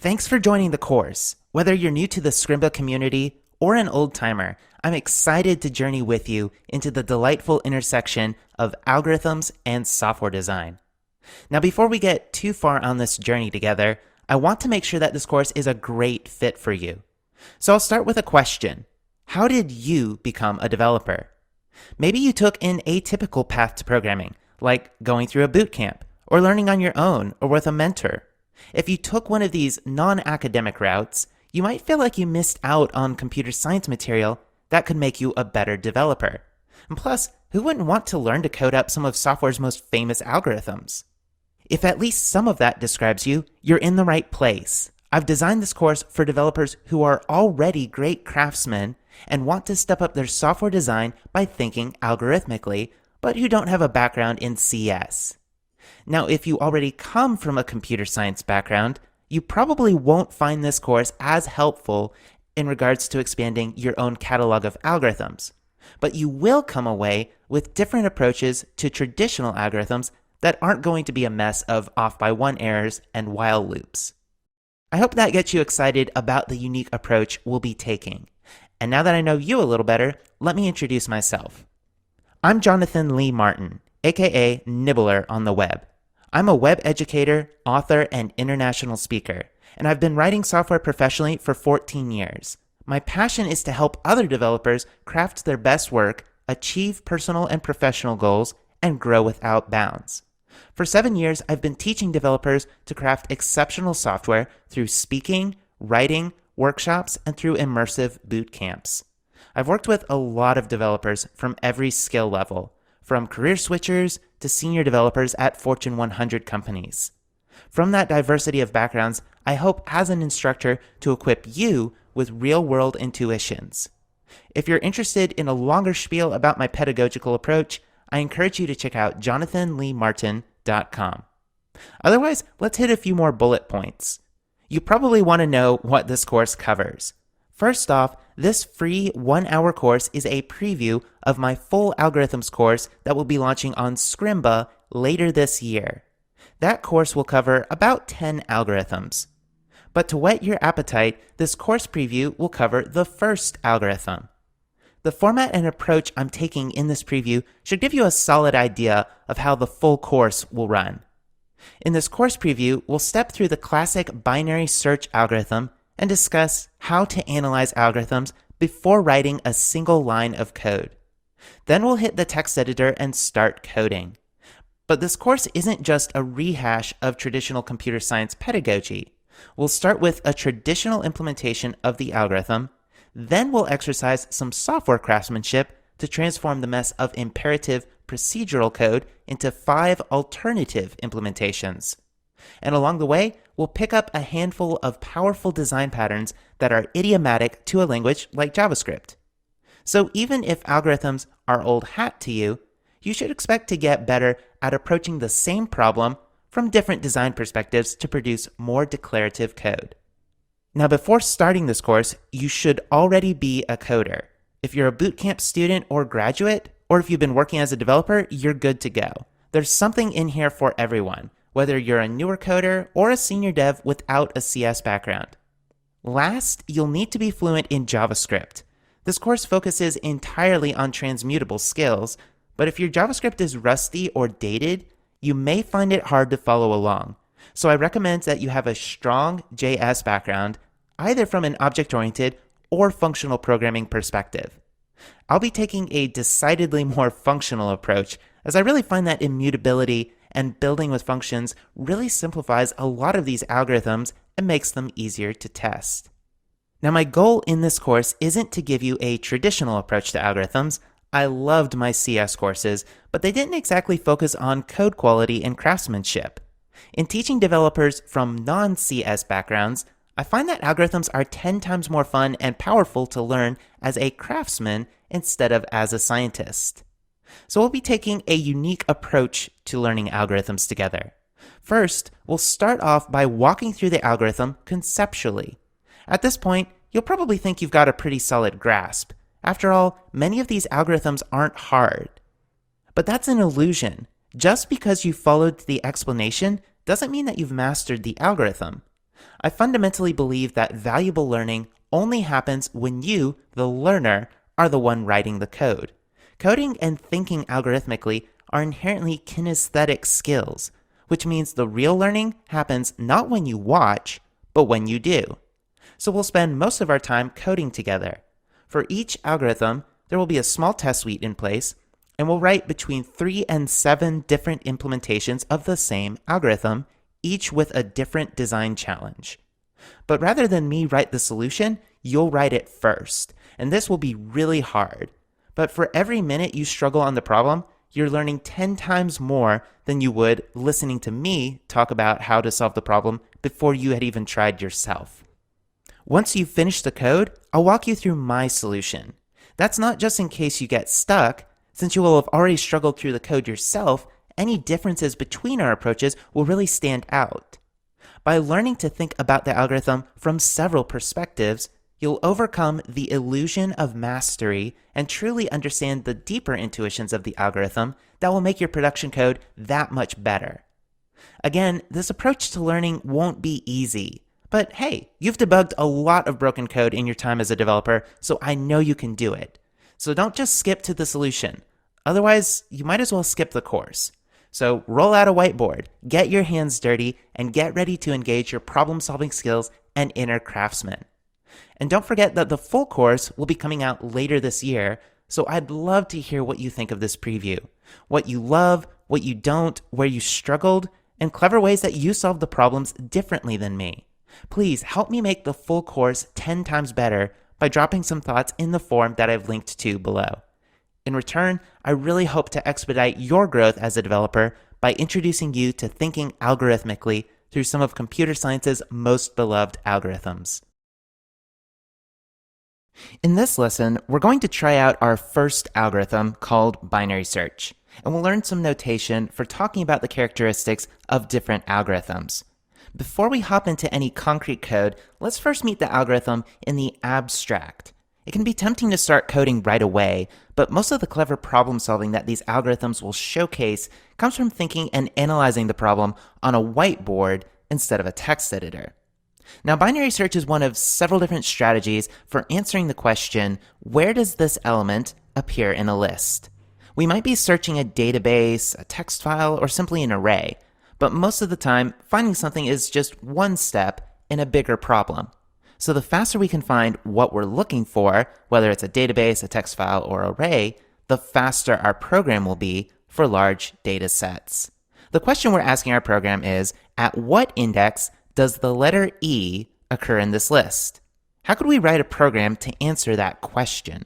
Thanks for joining the course. Whether you're new to the Scrimba community or an old-timer, I'm excited to journey with you into the delightful intersection of algorithms and software design. Now, before we get too far on this journey together, I want to make sure that this course is a great fit for you. So I'll start with a question. How did you become a developer? Maybe you took an atypical path to programming, like going through a boot camp, or learning on your own, or with a mentor. If you took one of these non-academic routes, you might feel like you missed out on computer science material that could make you a better developer. And plus, who wouldn't want to learn to code up some of software's most famous algorithms? If at least some of that describes you, you're in the right place. I've designed this course for developers who are already great craftsmen and want to step up their software design by thinking algorithmically, but who don't have a background in CS. Now, if you already come from a computer science background, you probably won't find this course as helpful in regards to expanding your own catalog of algorithms, but you will come away with different approaches to traditional algorithms that aren't going to be a mess of off-by-one errors and while loops. I hope that gets you excited about the unique approach we'll be taking. And now that I know you a little better, let me introduce myself. I'm Jonathan Lee Martin, aka Nibbler on the web. I'm a web educator, author, and international speaker, and I've been writing software professionally for 14 years. My passion is to help other developers craft their best work, achieve personal and professional goals, and grow without bounds. For 7 years, I've been teaching developers to craft exceptional software through speaking, writing, workshops, and through immersive boot camps. I've worked with a lot of developers from every skill level, from career switchers to senior developers at Fortune 100 companies. From that diversity of backgrounds, I hope as an instructor to equip you with real-world intuitions. If you're interested in a longer spiel about my pedagogical approach, I encourage you to check out jonathanleemartin.com. Otherwise, let's hit a few more bullet points. You probably want to know what this course covers. First off, this free 1-hour course is a preview of my full algorithms course that will be launching on Scrimba later this year. That course will cover about 10 algorithms. But to whet your appetite, this course preview will cover the first algorithm. The format and approach I'm taking in this preview should give you a solid idea of how the full course will run. In this course preview, we'll step through the classic binary search algorithm and discuss how to analyze algorithms before writing a single line of code. Then we'll hit the text editor and start coding. But this course isn't just a rehash of traditional computer science pedagogy. We'll start with a traditional implementation of the algorithm, then we'll exercise some software craftsmanship to transform the mess of imperative procedural code into 5 alternative implementations. And along the way, we'll pick up a handful of powerful design patterns that are idiomatic to a language like JavaScript. So even if algorithms are old hat to you, you should expect to get better at approaching the same problem from different design perspectives to produce more declarative code. Now, before starting this course, you should already be a coder. If you're a bootcamp student or graduate, or if you've been working as a developer, you're good to go. There's something in here for everyone, whether you're a newer coder or a senior dev without a CS background. Last, you'll need to be fluent in JavaScript. This course focuses entirely on transmutable skills, but if your JavaScript is rusty or dated, you may find it hard to follow along. So I recommend that you have a strong JS background, either from an object-oriented or functional programming perspective. I'll be taking a decidedly more functional approach, as I really find that immutability and building with functions really simplifies a lot of these algorithms and makes them easier to test. Now, my goal in this course isn't to give you a traditional approach to algorithms. I loved my CS courses, but they didn't exactly focus on code quality and craftsmanship. In teaching developers from non-CS backgrounds, I find that algorithms are 10 times more fun and powerful to learn as a craftsman instead of as a scientist. So we'll be taking a unique approach to learning algorithms together. First, we'll start off by walking through the algorithm conceptually. At this point, you'll probably think you've got a pretty solid grasp. After all, many of these algorithms aren't hard. But that's an illusion. Just because you followed the explanation doesn't mean that you've mastered the algorithm. I fundamentally believe that valuable learning only happens when you, the learner, are the one writing the code. Coding and thinking algorithmically are inherently kinesthetic skills, which means the real learning happens not when you watch, but when you do. So we'll spend most of our time coding together. For each algorithm, there will be a small test suite in place, and we'll write between 3 and 7 different implementations of the same algorithm, each with a different design challenge. But rather than me write the solution, you'll write it first, and this will be really hard. But for every minute you struggle on the problem, you're learning 10 times more than you would listening to me talk about how to solve the problem before you had even tried yourself. Once you've finished the code, I'll walk you through my solution. That's not just in case you get stuck. Since you will have already struggled through the code yourself, any differences between our approaches will really stand out. By learning to think about the algorithm from several perspectives, you'll overcome the illusion of mastery and truly understand the deeper intuitions of the algorithm that will make your production code that much better. Again, this approach to learning won't be easy. But hey, you've debugged a lot of broken code in your time as a developer, so I know you can do it. So don't just skip to the solution. Otherwise, you might as well skip the course. So roll out a whiteboard, get your hands dirty, and get ready to engage your problem-solving skills and inner craftsman. And don't forget that the full course will be coming out later this year, so I'd love to hear what you think of this preview. What you love, what you don't, where you struggled, and clever ways that you solve the problems differently than me. Please help me make the full course 10 times better by dropping some thoughts in the form that I've linked to below. In return, I really hope to expedite your growth as a developer by introducing you to thinking algorithmically through some of computer science's most beloved algorithms. In this lesson, we're going to try out our first algorithm called binary search, and we'll learn some notation for talking about the characteristics of different algorithms. Before we hop into any concrete code, let's first meet the algorithm in the abstract. It can be tempting to start coding right away, but most of the clever problem solving that these algorithms will showcase comes from thinking and analyzing the problem on a whiteboard instead of a text editor. Now, binary search is one of several different strategies for answering the question, where does this element appear in a list? We might be searching a database, a text file, or simply an array. But most of the time, finding something is just one step in a bigger problem. So the faster we can find what we're looking for, whether it's a database, a text file, or array, the faster our program will be for large data sets. The question we're asking our program is, at what index does the letter E occur in this list? How could we write a program to answer that question?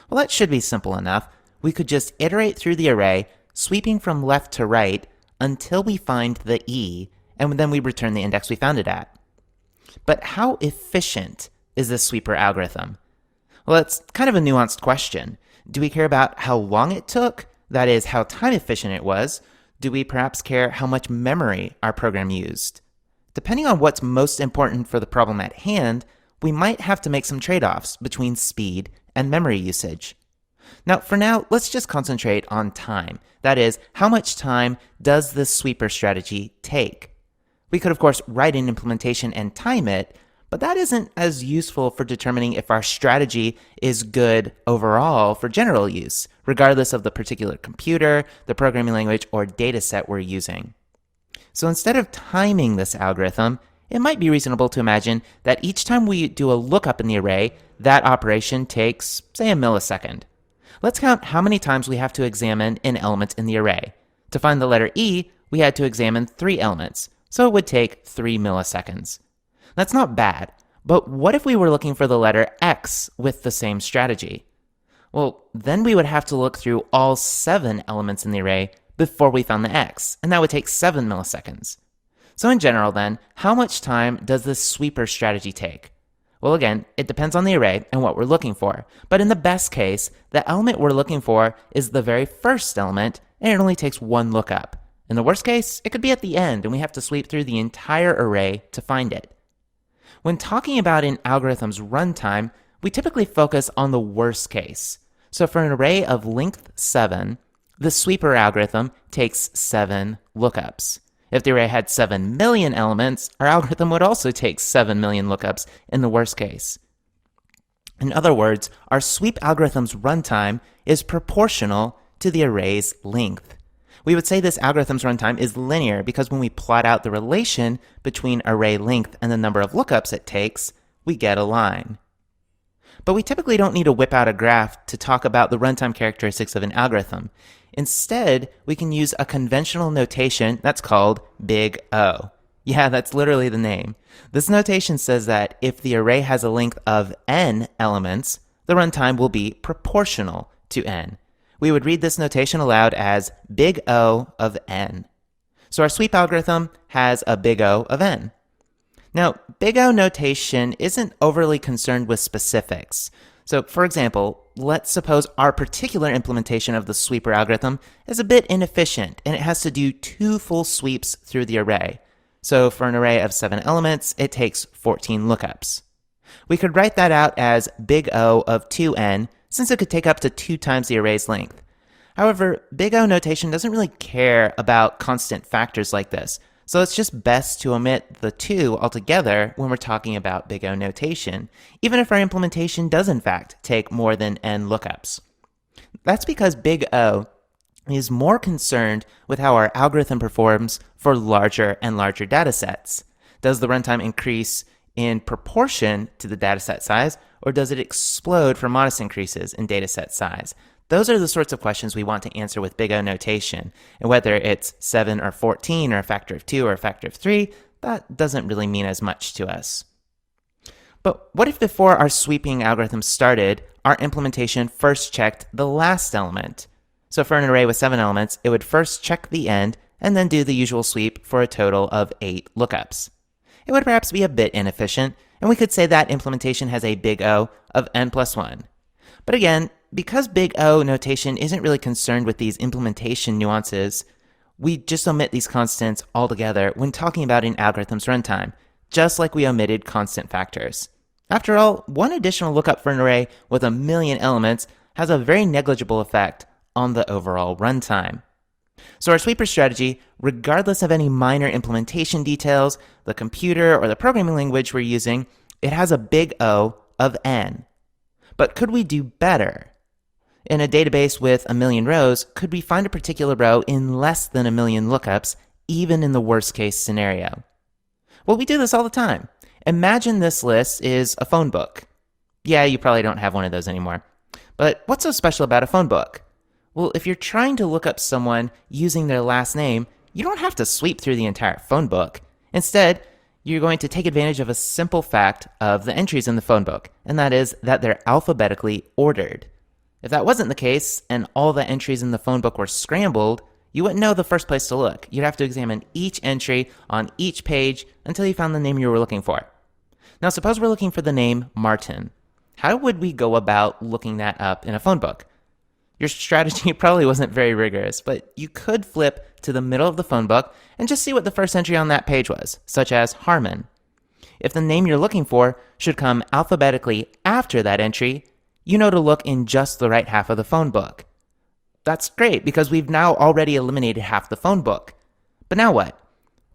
Well, that should be simple enough. We could just iterate through the array, sweeping from left to right, until we find the E, and then we return the index we found it at. But how efficient is this sweeper algorithm? Well, it's kind of a nuanced question. Do we care about how long it took? That is, how time efficient it was. Do we perhaps care how much memory our program used? Depending on what's most important for the problem at hand, we might have to make some trade-offs between speed and memory usage. Now, for now, let's just concentrate on time. That is, how much time does this sweeper strategy take? We could, of course, write an implementation and time it, but that isn't as useful for determining if our strategy is good overall for general use, regardless of the particular computer, the programming language, or data set we're using. So instead of timing this algorithm, it might be reasonable to imagine that each time we do a lookup in the array, that operation takes, say, a millisecond. Let's count how many times we have to examine an element in the array. To find the letter E, we had to examine 3 elements, so it would take 3 milliseconds. That's not bad, but what if we were looking for the letter X with the same strategy? Well, then we would have to look through all 7 elements in the array before we found the X, and that would take 7 milliseconds. So in general then, how much time does this sweeper strategy take? Well, again, it depends on the array and what we're looking for. But in the best case, the element we're looking for is the very first element, and it only takes 1 lookup. In the worst case, it could be at the end, and we have to sweep through the entire array to find it. When talking about an algorithm's runtime, we typically focus on the worst case. So for an array of length 7, the sweeper algorithm takes 7 lookups. If the array had 7 million elements, our algorithm would also take 7 million lookups in the worst case. In other words, our sweep algorithm's runtime is proportional to the array's length. We would say this algorithm's runtime is linear because when we plot out the relation between array length and the number of lookups it takes, we get a line. But we typically don't need to whip out a graph to talk about the runtime characteristics of an algorithm. Instead, we can use a conventional notation that's called big O. Yeah, that's literally the name. This notation says that if the array has a length of n elements, the runtime will be proportional to n. We would read this notation aloud as big O of n. So our sweep algorithm has a big O of n. Now, big O notation isn't overly concerned with specifics. So, for example, let's suppose our particular implementation of the sweeper algorithm is a bit inefficient and it has to do 2 full sweeps through the array. So for an array of 7 elements, it takes 14 lookups. We could write that out as big O of 2n, since it could take up to 2 times the array's length. However, big O notation doesn't really care about constant factors like this, so it's just best to omit the 2 altogether when we're talking about big O notation, even if our implementation does in fact take more than n lookups. That's because big O is more concerned with how our algorithm performs for larger and larger data sets. Does the runtime increase in proportion to the dataset size, or does it explode for modest increases in dataset size? Those are the sorts of questions we want to answer with big O notation. And whether it's 7 or 14 or a factor of 2 or a factor of 3, that doesn't really mean as much to us. But what if before our sweeping algorithm started, our implementation first checked the last element? So for an array with 7 elements, it would first check the end and then do the usual sweep for a total of 8 lookups. It would perhaps be a bit inefficient, and we could say that implementation has a big O of n plus 1. But again, because big O notation isn't really concerned with these implementation nuances, we just omit these constants altogether when talking about an algorithm's runtime, just like we omitted constant factors. After all, one additional lookup for an array with 1 million elements has a very negligible effect on the overall runtime. So our sweeper strategy, regardless of any minor implementation details, the computer or the programming language we're using, it has a big O of n. But could we do better? In a database with 1 million rows, could we find a particular row in less than 1 million lookups, even in the worst case scenario? Well, we do this all the time. Imagine this list is a phone book. Yeah, you probably don't have one of those anymore. But what's so special about a phone book? Well, if you're trying to look up someone using their last name, you don't have to sweep through the entire phone book. Instead, you're going to take advantage of a simple fact of the entries in the phone book, and that is that they're alphabetically ordered. If that wasn't the case, and all the entries in the phone book were scrambled, you wouldn't know the first place to look. You'd have to examine each entry on each page until you found the name you were looking for. Now, suppose we're looking for the name Martin. How would we go about looking that up in a phone book? Your strategy probably wasn't very rigorous, but you could flip to the middle of the phone book and just see what the first entry on that page was, such as Harmon. If the name you're looking for should come alphabetically after that entry, you know to look in just the right half of the phone book. That's great because we've now already eliminated half the phone book. But now what?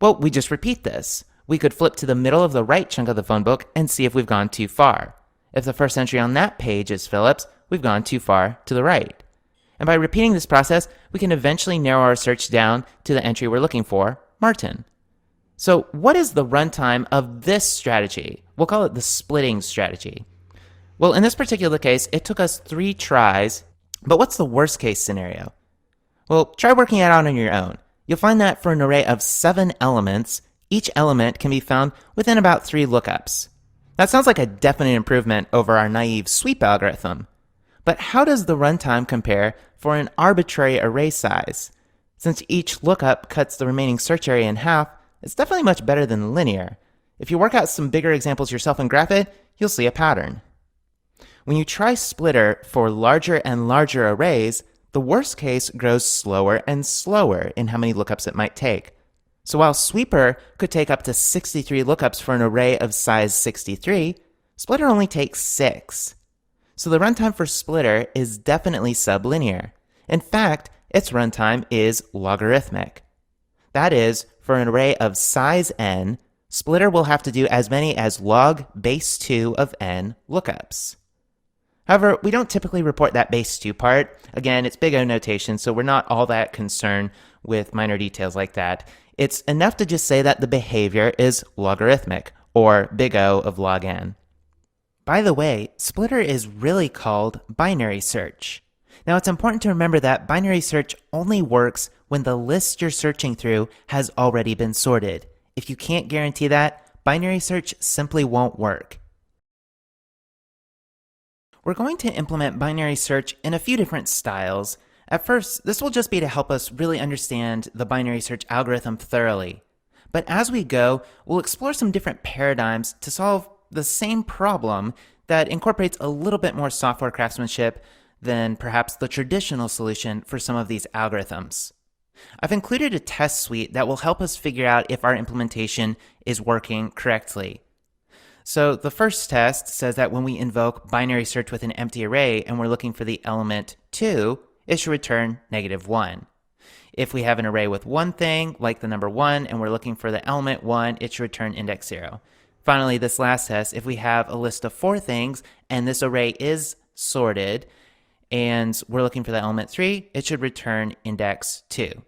Well, we just repeat this. We could flip to the middle of the right chunk of the phone book and see if we've gone too far. If the first entry on that page is Phillips, we've gone too far to the right. And by repeating this process, we can eventually narrow our search down to the entry we're looking for, Martin. So what is the runtime of this strategy? We'll call it the splitting strategy. Well, in this particular case, it took us 3 tries, but what's the worst case scenario? Well, try working it out on your own. You'll find that for an array of 7 elements, each element can be found within about 3 lookups. That sounds like a definite improvement over our naive sweep algorithm. But how does the runtime compare for an arbitrary array size? Since each lookup cuts the remaining search area in half, it's definitely much better than linear. If you work out some bigger examples yourself and graph it, you'll see a pattern. When you try splitter for larger and larger arrays, the worst case grows slower and slower in how many lookups it might take. So while sweeper could take up to 63 lookups for an array of size 63, splitter only takes 6. So the runtime for splitter is definitely sublinear. In fact, its runtime is logarithmic. That is, for an array of size n, splitter will have to do as many as log base 2 of n lookups. However, we don't typically report that base 2 part. Again, it's big O notation, so we're not all that concerned with minor details like that. It's enough to just say that the behavior is logarithmic, or big O of log n. By the way, splitter is really called binary search. Now, it's important to remember that binary search only works when the list you're searching through has already been sorted. If you can't guarantee that, binary search simply won't work. We're going to implement binary search in a few different styles. At first, this will just be to help us really understand the binary search algorithm thoroughly. But as we go, we'll explore some different paradigms to solve the same problem that incorporates a little bit more software craftsmanship than perhaps the traditional solution for some of these algorithms. I've included a test suite that will help us figure out if our implementation is working correctly. So the first test says that when we invoke binary search with an empty array and we're looking for the element 2, it should return -1. If we have an array with one thing, like the number 1, and we're looking for the element 1, it should return index 0. Finally, this last test, if we have a list of 4 things and this array is sorted and we're looking for the element 3, it should return index 2.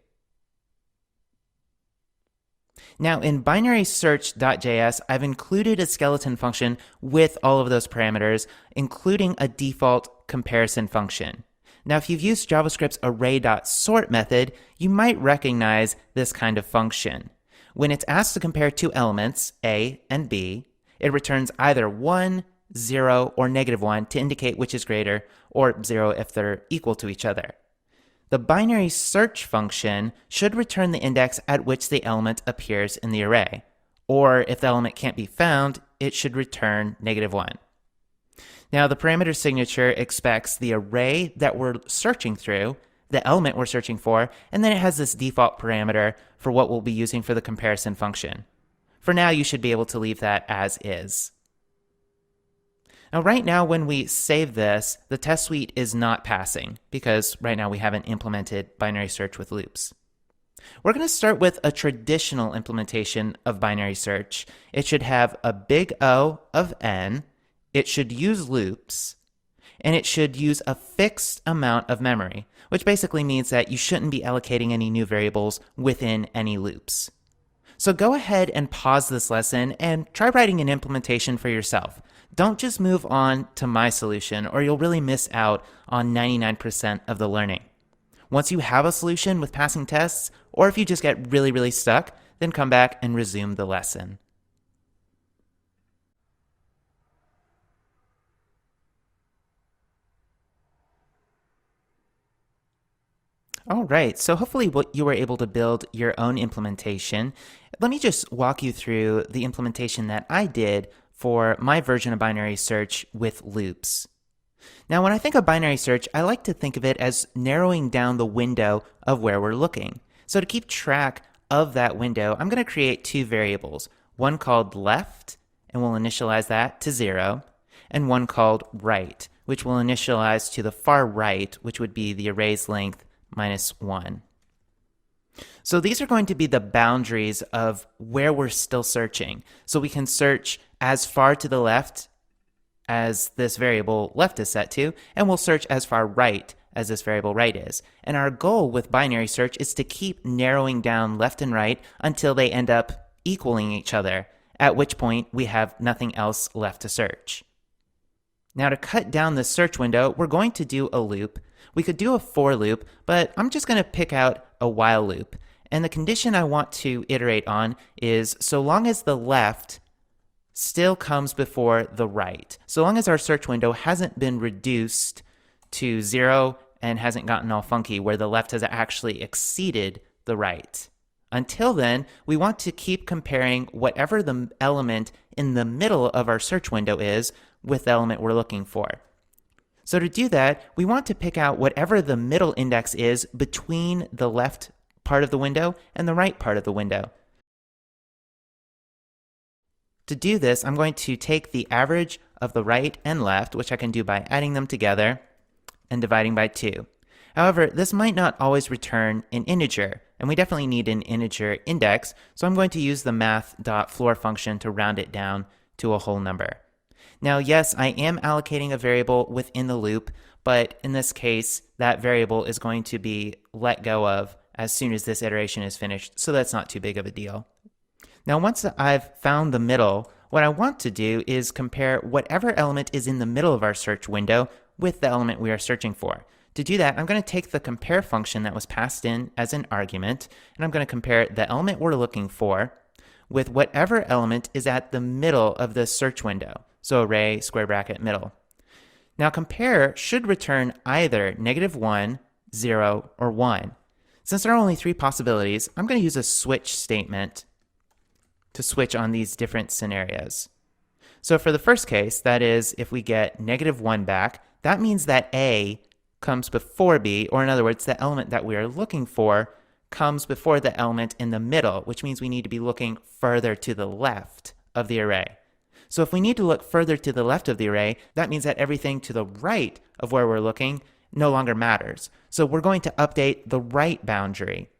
Now in binary search.js, I've included a skeleton function with all of those parameters, including a default comparison function. Now if you've used JavaScript's array.sort method, you might recognize this kind of function. When it's asked to compare two elements, A and B, it returns either 1, 0, or -1 to indicate which is greater, or 0 if they're equal to each other. The binary search function should return the index at which the element appears in the array, or if the element can't be found, it should return -1. Now the parameter signature expects the array that we're searching through, the element we're searching for, and then it has this default parameter for what we'll be using for the comparison function. For now, you should be able to leave that as is. Now right now when we save this, the test suite is not passing because right now we haven't implemented binary search with loops. We're going to start with a traditional implementation of binary search. It should have a big O of n, it should use loops, and it should use a fixed amount of memory, which basically means that you shouldn't be allocating any new variables within any loops. So go ahead and pause this lesson and try writing an implementation for yourself. Don't just move on to my solution or you'll really miss out on 99% of the learning. Once you have a solution with passing tests, or if you just get really stuck, then come back and resume the lesson. All right, so hopefully you were able to build your own implementation. Let me just walk you through the implementation that I did for my version of binary search with loops. Now, when I think of binary search, I like to think of it as narrowing down the window of where we're looking. So to keep track of that window, I'm going to create two variables, one called left, and we'll initialize that to 0, and one called right, which will initialize to the far right, which would be the array's length -1. So these are going to be the boundaries of where we're still searching. So we can search as far to the left as this variable left is set to, and we'll search as far right as this variable right is. And our goal with binary search is to keep narrowing down left and right until they end up equaling each other, at which point we have nothing else left to search. Now to cut down the search window, we're going to do a loop. We could do a for loop, but I'm just going to pick out a while loop. And the condition I want to iterate on is so long as the left still comes before the right. So long as our search window hasn't been reduced to 0 and hasn't gotten all funky where the left has actually exceeded the right. Until then, we want to keep comparing whatever the element in the middle of our search window is with the element we're looking for. So to do that, we want to pick out whatever the middle index is between the left part of the window and the right part of the window. To do this, I'm going to take the average of the right and left, which I can do by adding them together and dividing by 2. However, this might not always return an integer, and we definitely need an integer index, so I'm going to use the math.floor function to round it down to a whole number. Now, yes, I am allocating a variable within the loop, but in this case, that variable is going to be let go of as soon as this iteration is finished, so that's not too big of a deal. Now, once I've found the middle, what I want to do is compare whatever element is in the middle of our search window with the element we are searching for. To do that, I'm going to take the compare function that was passed in as an argument, and I'm going to compare the element we're looking for with whatever element is at the middle of the search window. So array, square bracket, middle. Now compare should return either -1, 0, or 1. Since there are only 3 possibilities, I'm going to use a switch statement to switch on these different scenarios. So for the first case, that is, if we get -1 back, that means that A comes before B, or in other words, the element that we are looking for comes before the element in the middle, which means we need to be looking further to the left of the array. So if we need to look further to the left of the array, that means that everything to the right of where we're looking no longer matters. So we're going to update the right boundary.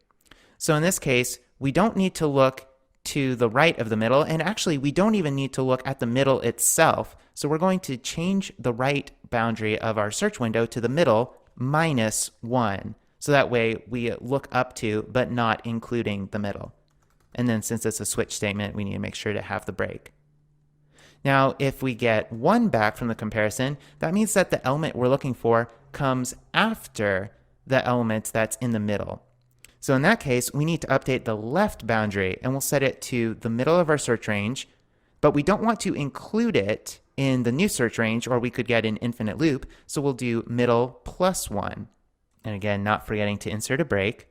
So in this case, we don't need to look to the right of the middle, and actually we don't even need to look at the middle itself. So we're going to change the right boundary of our search window to the middle -1. So that way we look up to, but not including the middle. And then since it's a switch statement, we need to make sure to have the break. Now, if we get 1 back from the comparison, that means that the element we're looking for comes after the element that's in the middle. So in that case, we need to update the left boundary, and we'll set it to the middle of our search range, but we don't want to include it in the new search range, or we could get an infinite loop, so we'll do middle +1. And again, not forgetting to insert a break.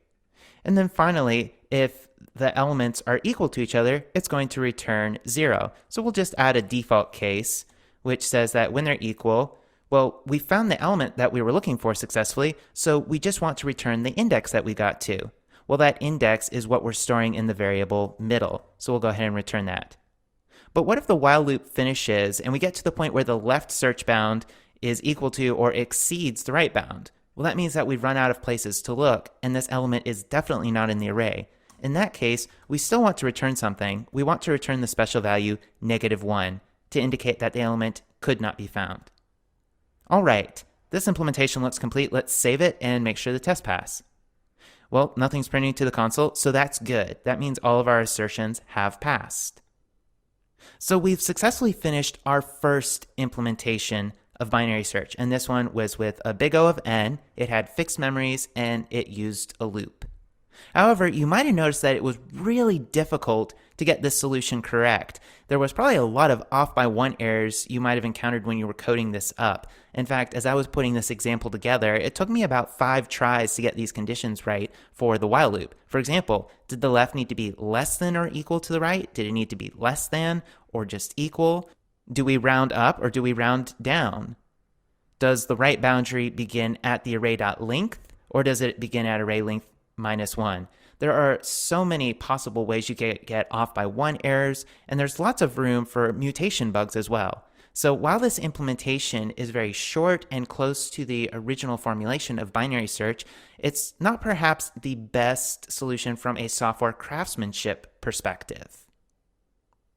And then finally, if the elements are equal to each other, it's going to return 0. So we'll just add a default case, which says that when they're equal, well, we found the element that we were looking for successfully, so we just want to return the index that we got to. Well, that index is what we're storing in the variable middle, so we'll go ahead and return that. But what if the while loop finishes and we get to the point where the left search bound is equal to or exceeds the right bound? Well, that means that we've run out of places to look, and this element is definitely not in the array. In that case, we still want to return something. We want to return the special value -1 to indicate that the element could not be found. All right, this implementation looks complete. Let's save it and make sure the tests pass. Well, nothing's printing to the console, so that's good. That means all of our assertions have passed. So we've successfully finished our first implementation of binary search, and this one was with a big O of n, it had fixed memories, and it used a loop. However, you might have noticed that it was really difficult to get this solution correct. There was probably a lot of off by 1 errors you might have encountered when you were coding this up. In fact, as I was putting this example together, it took me about 5 tries to get these conditions right for the while loop. For example, did the left need to be less than or equal to the right? Did it need to be less than or just equal? Do we round up or do we round down? Does the right boundary begin at the array.length or does it begin at array length -1? There are so many possible ways you can get off by 1 errors, and there's lots of room for mutation bugs as well. So while this implementation is very short and close to the original formulation of binary search, it's not perhaps the best solution from a software craftsmanship perspective.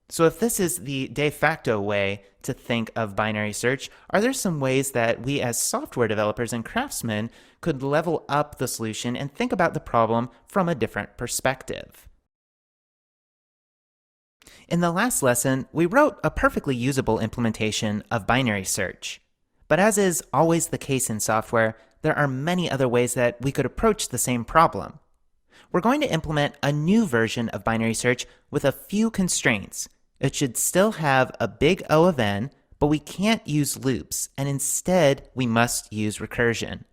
So if this is the de facto way to think of binary search, are there some ways that we as software developers and craftsmen could level up the solution and think about the problem from a different perspective? In the last lesson, we wrote a perfectly usable implementation of binary search. But as is always the case in software, there are many other ways that we could approach the same problem. We're going to implement a new version of binary search with a few constraints. It should still have a big O of n, but we can't use loops, and instead we must use recursion.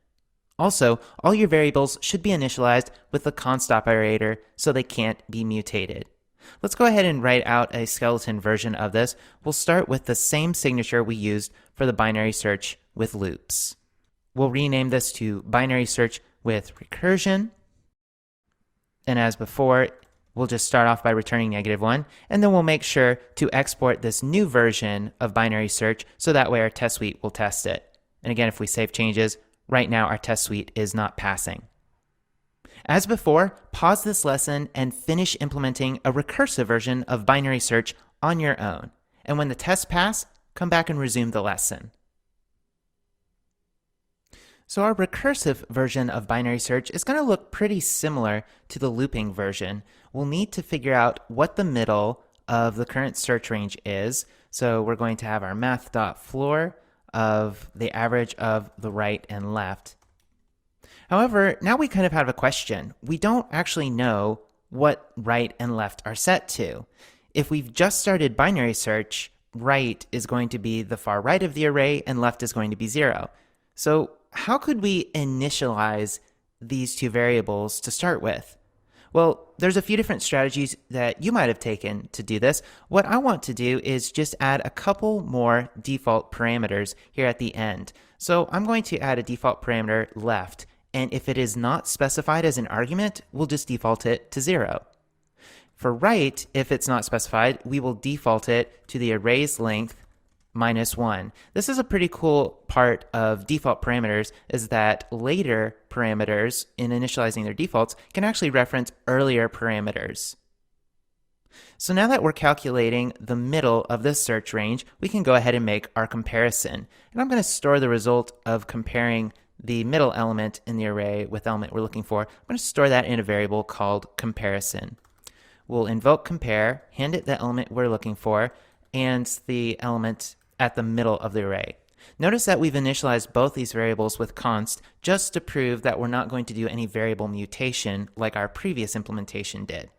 Also, all your variables should be initialized with the const operator so they can't be mutated. Let's go ahead and write out a skeleton version of this. We'll start with the same signature we used for the binary search with loops. We'll rename this to binary search with recursion. And as before, we'll just start off by returning -1, and then we'll make sure to export this new version of binary search so that way our test suite will test it. And again, if we save changes, right now our test suite is not passing. As before, pause this lesson and finish implementing a recursive version of binary search on your own. And when the tests pass, come back and resume the lesson. So our recursive version of binary search is going to look pretty similar to the looping version. We'll need to figure out what the middle of the current search range is. So we're going to have our math.floor of the average of the right and left. However, now we kind of have a question. We don't actually know what right and left are set to. If we've just started binary search, right is going to be the far right of the array and left is going to be 0. So how could we initialize these two variables to start with? Well, there's a few different strategies that you might have taken to do this. What I want to do is just add a couple more default parameters here at the end. So I'm going to add a default parameter left, and if it is not specified as an argument, we'll just default it to 0. For right, if it's not specified, we will default it to the array's length -1. This is a pretty cool part of default parameters, is that later parameters in initializing their defaults can actually reference earlier parameters. So now that we're calculating the middle of this search range, we can go ahead and make our comparison. And I'm going to store the result of comparing the middle element in the array with the element we're looking for. I'm going to store that in a variable called comparison. We'll invoke compare, hand it the element we're looking for, and the element at the middle of the array. Notice that we've initialized both these variables with const just to prove that we're not going to do any variable mutation like our previous implementation did.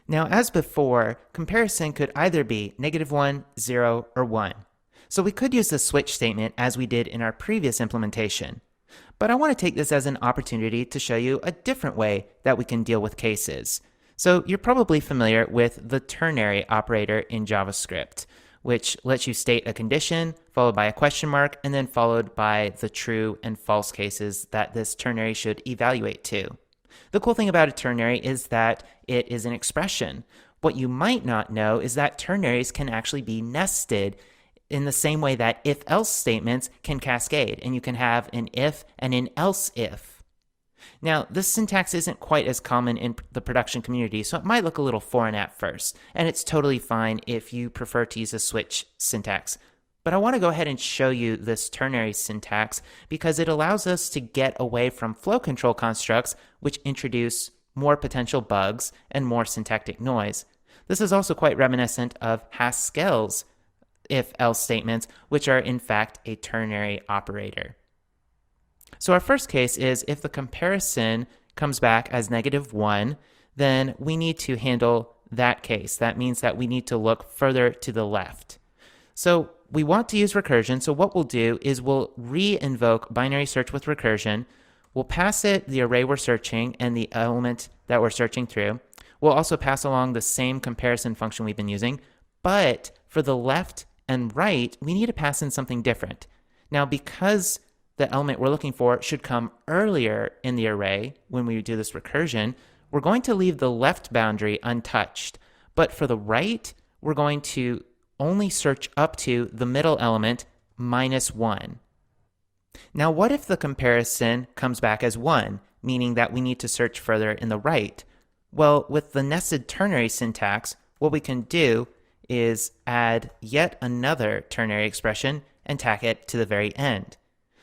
Now, as before, comparison could either be -1, 0, or 1. So we could use the switch statement as we did in our previous implementation. But I want to take this as an opportunity to show you a different way that we can deal with cases. So you're probably familiar with the ternary operator in JavaScript, which lets you state a condition followed by a question mark and then followed by the true and false cases that this ternary should evaluate to. The cool thing about a ternary is that it is an expression. What you might not know is that ternaries can actually be nested in the same way that if-else statements can cascade, and you can have an if and an else if. Now, this syntax isn't quite as common in the production community, so it might look a little foreign at first, and it's totally fine if you prefer to use a switch syntax. But I want to go ahead and show you this ternary syntax because it allows us to get away from flow control constructs, which introduce more potential bugs and more syntactic noise. This is also quite reminiscent of Haskell's if-else statements, which are in fact a ternary operator. So our first case is if the comparison comes back as -1, then we need to handle that case. That means that we need to look further to the left. So we want to use recursion, so what we'll do is we'll re-invoke binary search with recursion. We'll pass it the array we're searching and the element that we're searching through. We'll also pass along the same comparison function we've been using, but for the left and right, we need to pass in something different. Now, because the element we're looking for should come earlier in the array when we do this recursion, we're going to leave the left boundary untouched. But for the right, we're going to only search up to the middle element -1. Now, what if the comparison comes back as 1, meaning that we need to search further in the right? Well, with the nested ternary syntax, what we can do is add yet another ternary expression and tack it to the very end.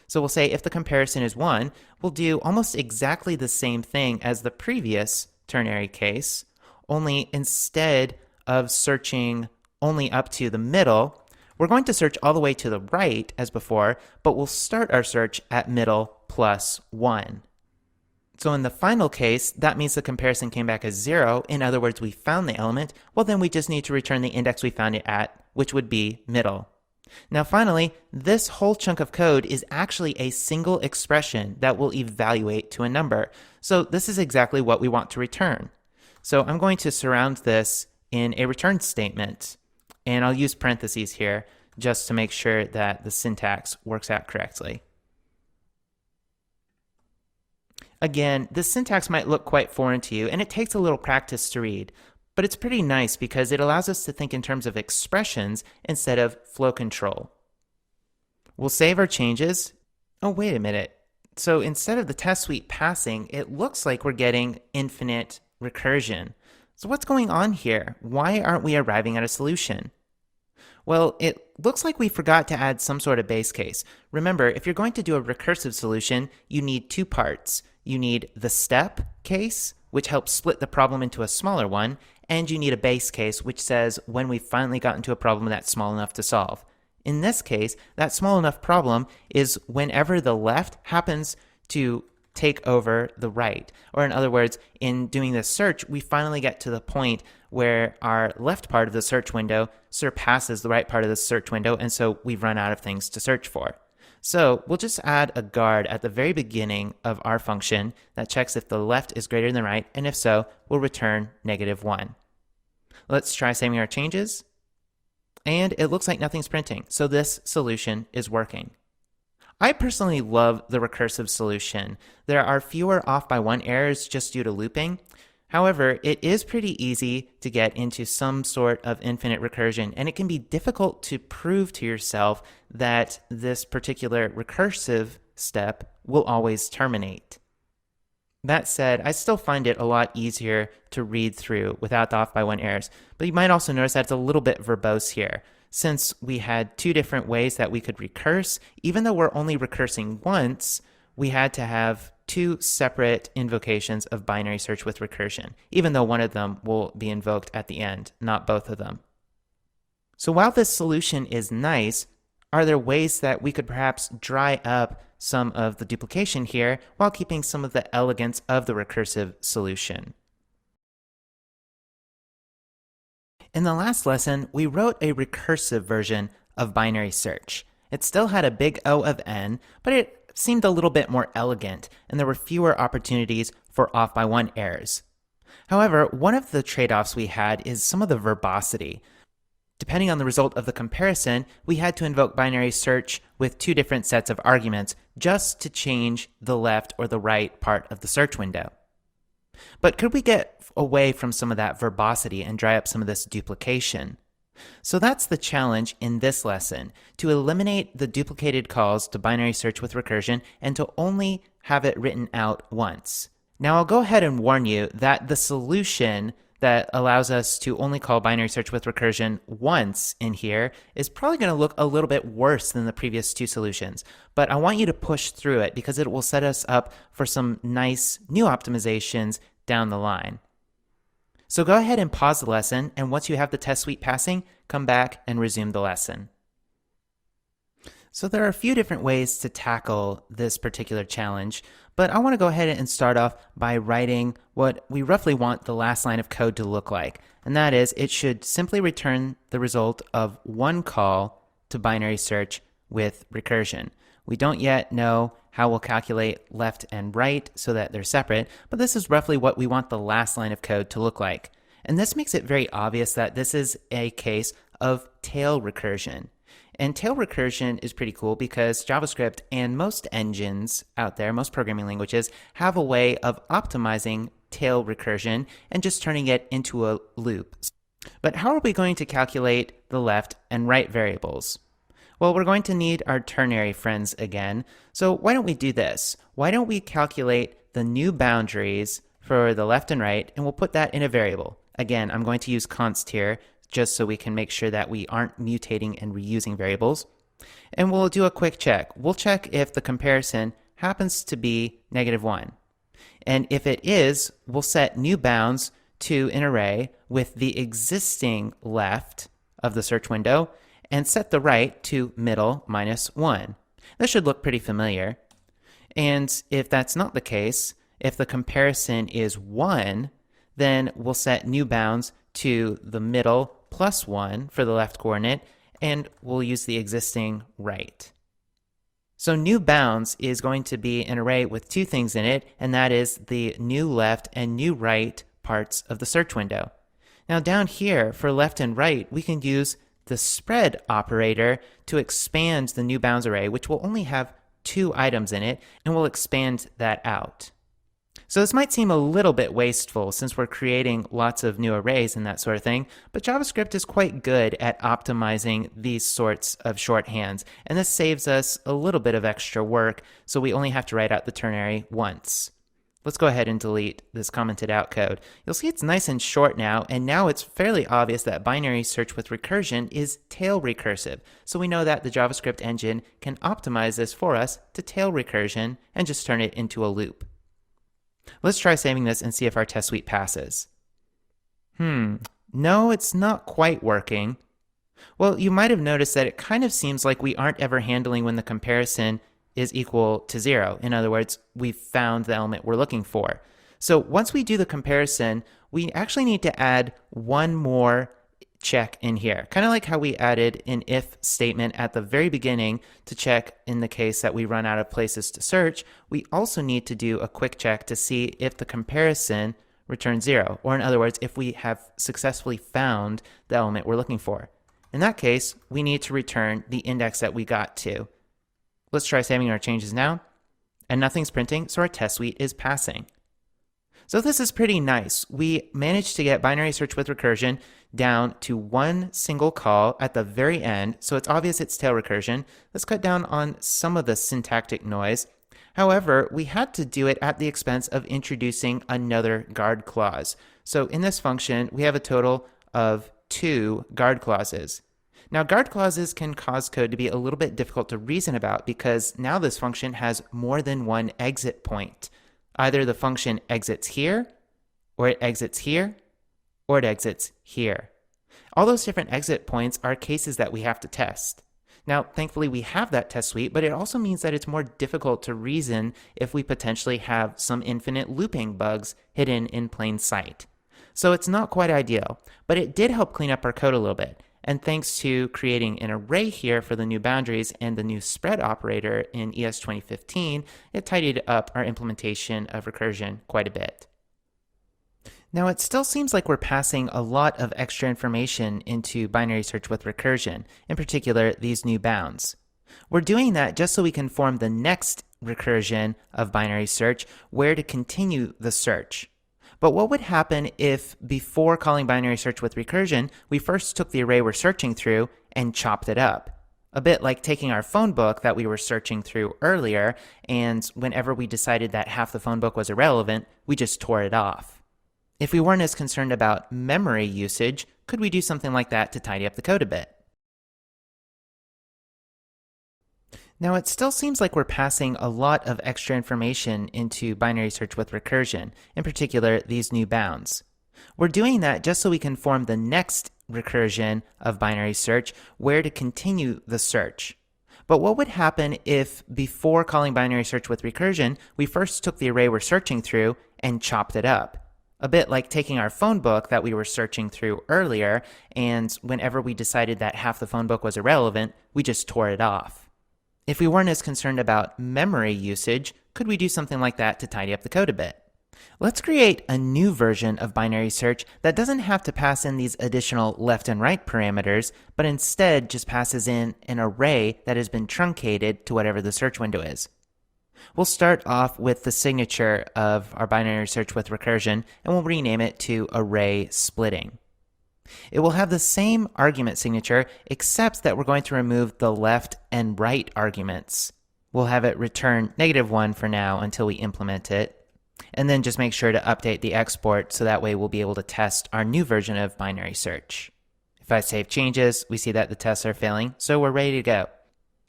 So we'll say if the comparison is 1, we'll do almost exactly the same thing as the previous ternary case, only instead of searching only up to the middle, we're going to search all the way to the right as before, but we'll start our search at middle +1. So in the final case, that means the comparison came back as 0. In other words, we found the element. Well, then we just need to return the index we found it at, which would be middle. Now finally, this whole chunk of code is actually a single expression that will evaluate to a number. So this is exactly what we want to return. So I'm going to surround this in a return statement, and I'll use parentheses here just to make sure that the syntax works out correctly. Again, this syntax might look quite foreign to you, and it takes a little practice to read. But it's pretty nice because it allows us to think in terms of expressions instead of flow control. We'll save our changes. Oh, wait a minute. So instead of the test suite passing, it looks like we're getting infinite recursion. So what's going on here? Why aren't we arriving at a solution? Well, it looks like we forgot to add some sort of base case. Remember, if you're going to do a recursive solution, you need two parts. You need the step case, which helps split the problem into a smaller one, and you need a base case, which says when we've finally gotten to a problem that's small enough to solve. In this case, that small enough problem is whenever the left happens to take over the right. Or in other words, in doing this search, we finally get to the point where our left part of the search window surpasses the right part of the search window, and so we've run out of things to search for. So we'll just add a guard at the very beginning of our function that checks if the left is greater than the right, and if so, we'll return -1. Let's try saving our changes. And it looks like nothing's printing, so this solution is working. I personally love the recursive solution. There are fewer off by 1 errors just due to looping. However, it is pretty easy to get into some sort of infinite recursion, and it can be difficult to prove to yourself that this particular recursive step will always terminate. That said, I still find it a lot easier to read through without the off by 1 errors, but you might also notice that it's a little bit verbose here. Since we had 2 different ways that we could recurse, even though we're only recursing once, we had to have 2 separate invocations of binary search with recursion, even though one of them will be invoked at the end, not both of them. So while this solution is nice, are there ways that we could perhaps dry up some of the duplication here while keeping some of the elegance of the recursive solution? In the last lesson, we wrote a recursive version of binary search. It still had a big O of n, but it seemed a little bit more elegant, and there were fewer opportunities for off by 1 errors. However, one of the trade-offs we had is some of the verbosity. Depending on the result of the comparison, we had to invoke binary search with 2 different sets of arguments just to change the left or the right part of the search window. But could we get away from some of that verbosity and dry up some of this duplication? So that's the challenge in this lesson, to eliminate the duplicated calls to binary search with recursion and to only have it written out once. Now I'll go ahead and warn you that the solution that allows us to only call binary search with recursion once in here is probably going to look a little bit worse than the previous 2 solutions. But I want you to push through it because it will set us up for some nice new optimizations down the line. So go ahead and pause the lesson, and once you have the test suite passing, come back and resume the lesson. So there are a few different ways to tackle this particular challenge, but I want to go ahead and start off by writing what we roughly want the last line of code to look like. And that is, it should simply return the result of 1 call to binary search with recursion. We don't yet know how we'll calculate left and right so that they're separate, but this is roughly what we want the last line of code to look like. And this makes it very obvious that this is a case of tail recursion. And tail recursion is pretty cool because JavaScript and most engines out there, most programming languages, have a way of optimizing tail recursion and just turning it into a loop. But how are we going to calculate the left and right variables? Well, we're going to need our ternary friends again. So why don't we do this? Why don't we calculate the new boundaries for the left and right, and we'll put that in a variable. Again, I'm going to use const here, just so we can make sure that we aren't mutating and reusing variables. And we'll do a quick check. We'll check if the comparison happens to be -1. And if it is, we'll set new bounds to an array with the existing left of the search window and set the right to middle -1. This should look pretty familiar. And if that's not the case, if the comparison is 1, then we'll set new bounds to the middle +1 for the left coordinate, and we'll use the existing right. So new bounds is going to be an array with 2 things in it, and that is the new left and new right parts of the search window. Now down here, for left and right, we can use the spread operator to expand the new bounds array, which will only have 2 items in it, and we'll expand that out. So this might seem a little bit wasteful since we're creating lots of new arrays and that sort of thing, but JavaScript is quite good at optimizing these sorts of shorthands, and this saves us a little bit of extra work, so we only have to write out the ternary once. Let's go ahead and delete this commented out code. You'll see it's nice and short now, and now it's fairly obvious that binary search with recursion is tail recursive. So we know that the JavaScript engine can optimize this for us to tail recursion and just turn it into a loop. Let's try saving this and see if our test suite passes. No, it's not quite working. Well, you might have noticed that it kind of seems like we aren't ever handling when the comparison is equal to 0. In other words, we've found the element we're looking for. So once we do the comparison, we actually need to add one more check in here, kind of like how we added an if statement at the very beginning to check in the case that we run out of places to search. We also need to do a quick check to see if the comparison returns 0, or in other words, if we have successfully found the element we're looking for. In that case, we need to return the index that we got to. Let's try saving our changes now, and nothing's printing, so our test suite is passing. So this is pretty nice. We managed to get binary search with recursion down to one single call at the very end, so it's obvious it's tail recursion. Let's cut down on some of the syntactic noise. However, we had to do it at the expense of introducing another guard clause. So in this function, we have a total of 2 guard clauses. Now, guard clauses can cause code to be a little bit difficult to reason about because now this function has more than one exit point. Either the function exits here, or it exits here, or it exits here. All those different exit points are cases that we have to test. Now, thankfully, we have that test suite, but it also means that it's more difficult to reason if we potentially have some infinite looping bugs hidden in plain sight. So it's not quite ideal, but it did help clean up our code a little bit. And thanks to creating an array here for the new boundaries and the new spread operator in ES 2015, it tidied up our implementation of recursion quite a bit. Now, it still seems like we're passing a lot of extra information into binary search with recursion, in particular these new bounds. We're doing that just so we can form the next recursion of binary search where to continue the search. But what would happen if, before calling binary search with recursion, we first took the array we're searching through and chopped it up? A bit like taking our phone book that we were searching through earlier, and whenever we decided that half the phone book was irrelevant, we just tore it off. If we weren't as concerned about memory usage, could we do something like that to tidy up the code a bit? Now, it still seems like we're passing a lot of extra information into binary search with recursion, in particular these new bounds. We're doing that just so we can form the next recursion of binary search where to continue the search. But what would happen if, before calling binary search with recursion, we first took the array we're searching through and chopped it up? A bit like taking our phone book that we were searching through earlier, and whenever we decided that half the phone book was irrelevant, we just tore it off. If we weren't as concerned about memory usage, could we do something like that to tidy up the code a bit? Let's create a new version of binary search that doesn't have to pass in these additional left and right parameters, but instead just passes in an array that has been truncated to whatever the search window is. We'll start off with the signature of our binary search with recursion, and we'll rename it to array splitting. It will have the same argument signature, except that we're going to remove the left and right arguments. We'll have it return -1 for now until we implement it, and then just make sure to update the export so that way we'll be able to test our new version of binary search. If I save changes, we see that the tests are failing, so we're ready to go.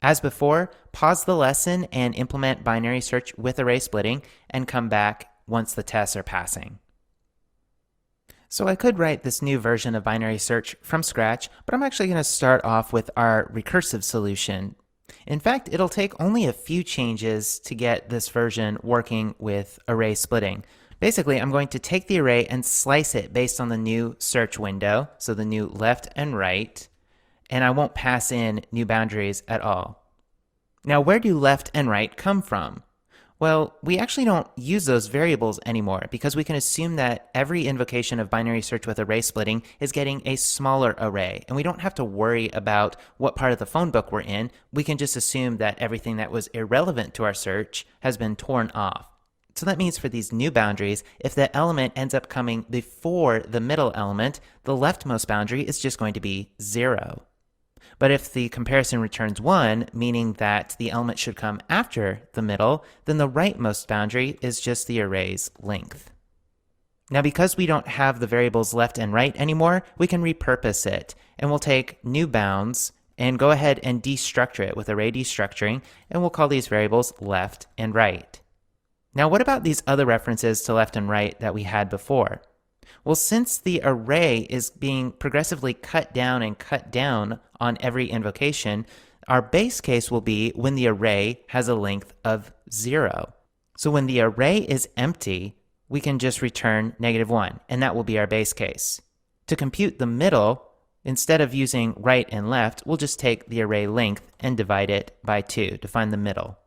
As before, pause the lesson and implement binary search with array splitting, and come back once the tests are passing. So I could write this new version of binary search from scratch, but I'm actually going to start off with our recursive solution. In fact, it'll take only a few changes to get this version working with array splitting. Basically, I'm going to take the array and slice it based on the new search window, so the new left and right, and I won't pass in new boundaries at all. Now, where do left and right come from? Well, we actually don't use those variables anymore because we can assume that every invocation of binary search with array splitting is getting a smaller array, and we don't have to worry about what part of the phone book we're in. We can just assume that everything that was irrelevant to our search has been torn off. So that means for these new boundaries, if the element ends up coming before the middle element, the leftmost boundary is just going to be 0. But if the comparison returns 1, meaning that the element should come after the middle, then the rightmost boundary is just the array's length. Now, because we don't have the variables left and right anymore, we can repurpose it, and we'll take new bounds and go ahead and destructure it with array destructuring, and we'll call these variables left and right. Now, what about these other references to left and right that we had before? Well, since the array is being progressively cut down and cut down on every invocation, our base case will be when the array has a length of 0. So when the array is empty, we can just return -1, and that will be our base case. To compute the middle, instead of using right and left, we'll just take the array length and divide it by 2 to find the middle.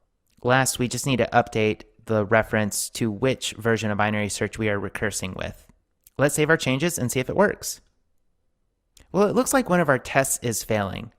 Last, we just need to update the reference to which version of binary search we are recursing with. Let's save our changes and see if it works. Well, it looks like one of our tests is failing.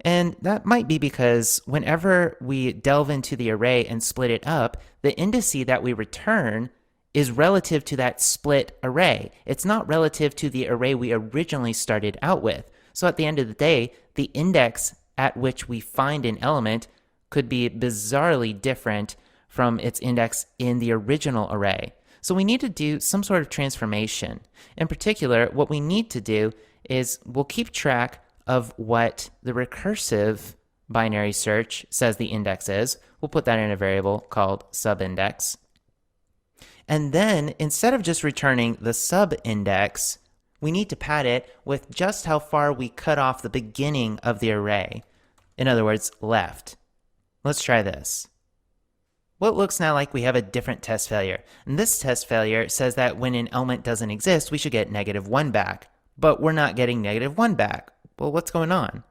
And that might be because whenever we delve into the array and split it up, the indice that we return is relative to that split array. It's not relative to the array we originally started out with. So at the end of the day, the index at which we find an element could be bizarrely different from its index in the original array. So we need to do some sort of transformation. In particular, what we need to do is we'll keep track of what the recursive binary search says the index is. We'll put that in a variable called subindex. And then instead of just returning the subindex, we need to pad it with just how far we cut off the beginning of the array. In other words, left. Let's try this. Well, it looks now like we have a different test failure. And this test failure says that when an element doesn't exist, we should get -1 back. But we're not getting -1 back. Well, what's going on?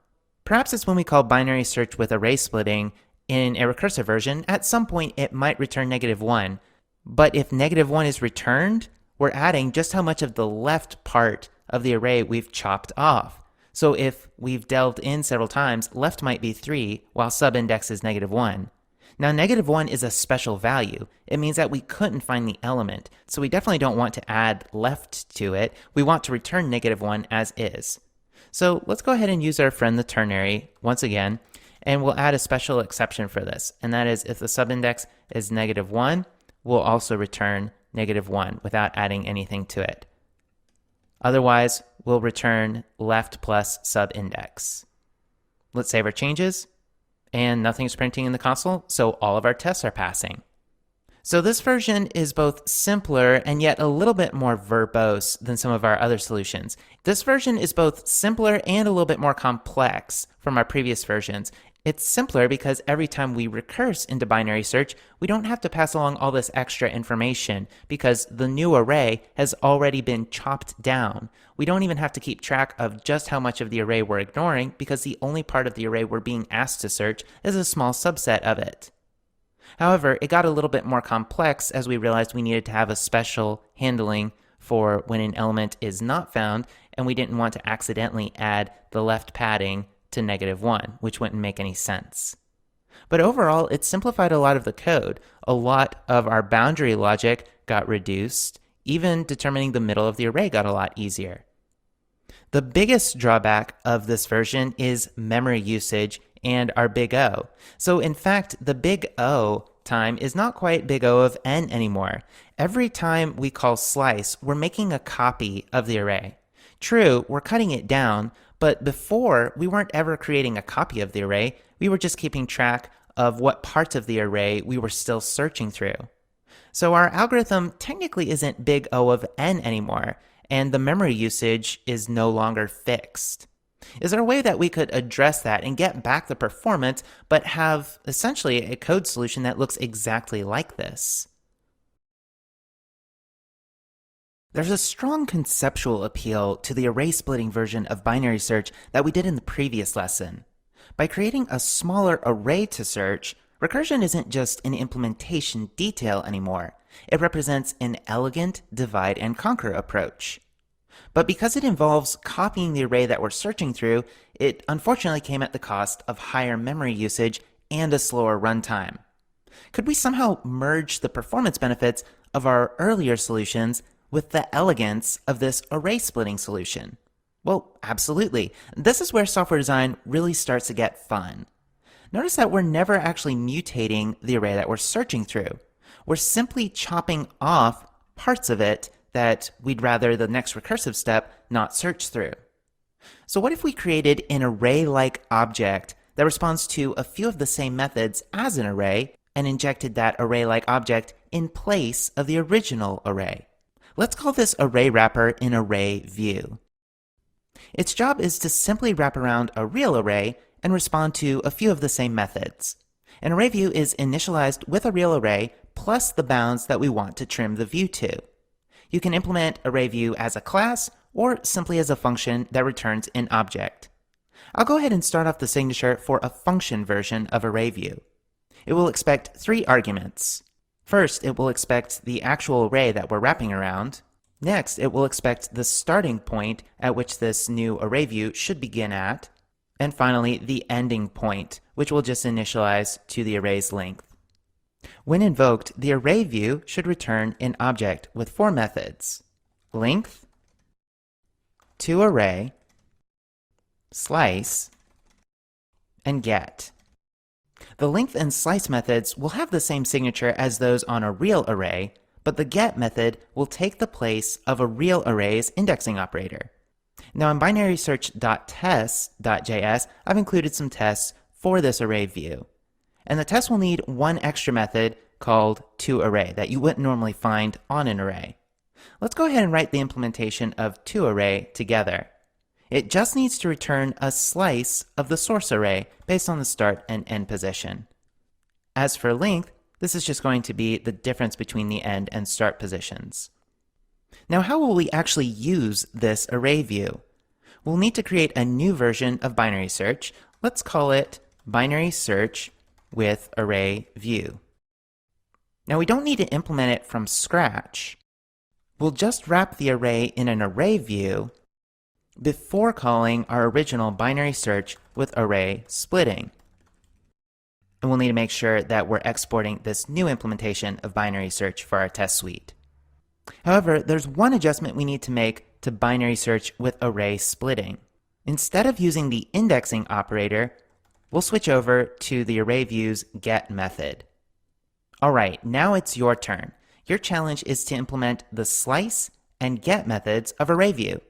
Perhaps it's when we call binary search with array splitting in a recursive version, at some point it might return -1. But if -1 is returned, we're adding just how much of the left part of the array we've chopped off. So if we've delved in several times, left might be 3, while subindex is -1. Now, -1 is a special value. It means that we couldn't find the element, so we definitely don't want to add left to it. We want to return -1 as is. So let's go ahead and use our friend the ternary once again, and we'll add a special exception for this, and that is if the subindex is -1, we'll also return -1 without adding anything to it. Otherwise, we'll return left plus subindex. Let's save our changes. And nothing's printing in the console, so all of our tests are passing. So this version is both simpler and yet a little bit more verbose than some of our other solutions. This version is both simpler and a little bit more complex from our previous versions. It's simpler because every time we recurse into binary search, we don't have to pass along all this extra information because the new array has already been chopped down. We don't even have to keep track of just how much of the array we're ignoring because the only part of the array we're being asked to search is a small subset of it. However, it got a little bit more complex as we realized we needed to have a special handling for when an element is not found, and we didn't want to accidentally add the left padding to -1, which wouldn't make any sense. But overall, it simplified a lot of the code. A lot of our boundary logic got reduced. Even determining the middle of the array got a lot easier. The biggest drawback of this version is memory usage and our big O. So in fact, the big O time is not quite big O of n anymore. Every time we call slice, we're making a copy of the array. True, we're cutting it down, but before, we weren't ever creating a copy of the array. We were just keeping track of what parts of the array we were still searching through. So our algorithm technically isn't big O of n anymore, and the memory usage is no longer fixed. Is there a way that we could address that and get back the performance, but have essentially a code solution that looks exactly like this? There's a strong conceptual appeal to the array splitting version of binary search that we did in the previous lesson. By creating a smaller array to search, recursion isn't just an implementation detail anymore. It represents an elegant divide and conquer approach. But because it involves copying the array that we're searching through, it unfortunately came at the cost of higher memory usage and a slower runtime. Could we somehow merge the performance benefits of our earlier solutions with the elegance of this array splitting solution? Well, absolutely. This is where software design really starts to get fun. Notice that we're never actually mutating the array that we're searching through. We're simply chopping off parts of it that we'd rather the next recursive step not search through. So what if we created an array-like object that responds to a few of the same methods as an array and injected that array-like object in place of the original array? Let's call this array wrapper an array view. Its job is to simply wrap around a real array and respond to a few of the same methods. An array view is initialized with a real array plus the bounds that we want to trim the view to. You can implement array view as a class or simply as a function that returns an object. I'll go ahead and start off the signature for a function version of array view. It will expect 3 arguments. First, it will expect the actual array that we're wrapping around. Next, it will expect the starting point at which this new array view should begin at. And finally, the ending point, which will just initialize to the array's length. When invoked, the array view should return an object with 4 methods: length, toArray, slice, and get. The length and slice methods will have the same signature as those on a real array, but the get method will take the place of a real array's indexing operator. Now in binarysearch.tests.js, I've included some tests for this array view. And the test will need one extra method called toArray that you wouldn't normally find on an array. Let's go ahead and write the implementation of toArray together. It just needs to return a slice of the source array based on the start and end position. As for length, this is just going to be the difference between the end and start positions. Now, how will we actually use this array view? We'll need to create a new version of binary search. Let's call it binary search with array view. Now, we don't need to implement it from scratch. We'll just wrap the array in an array view before calling our original binary search with array splitting. And we'll need to make sure that we're exporting this new implementation of binary search for our test suite. However, there's one adjustment we need to make to binary search with array splitting. Instead of using the indexing operator, we'll switch over to the array view's get method. Alright, now it's your turn. Your challenge is to implement the slice and get methods of array view.